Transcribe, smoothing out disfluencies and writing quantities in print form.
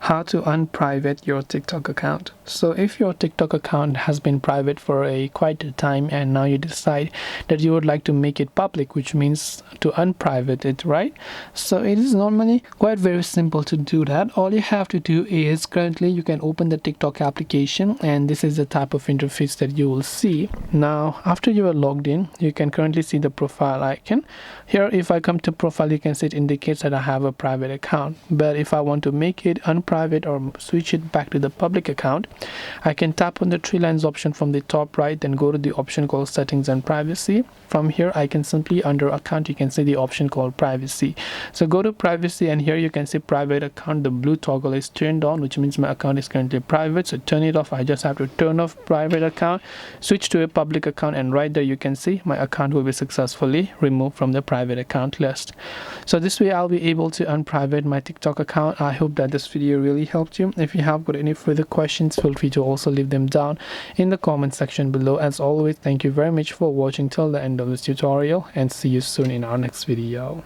How to unprivate your TikTok account. So if your TikTok account has been private for quite a time and now you decide that you would like to make it public, which means to unprivate it, right? So it is normally quite very simple to do that. All you have to do is currently you can open the TikTok application, and this is the type of interface that you will see. Now after you are logged in, you can currently see the profile icon here. If I come to profile, you can see it indicates that I have a private account, but if I want to make it unprivate or switch it back to the public account, I can tap on the three lines option from the top right, then go to the option called settings and privacy. From here I can simply, under account, you can see the option called privacy. So go to privacy, and here you can see private account. The blue toggle is turned on, which means my account is currently private. So turn it off. I just have to turn off private account, switch to a public account, and right there you can see my account will be successfully removed from the private account list. So this way I'll be able to unprivate my TikTok account. I hope that this video really helped you. If you have got any further questions, feel free to also leave them down in the comment section below. As always, thank you very much for watching till the end of this tutorial, and see you soon in our next video.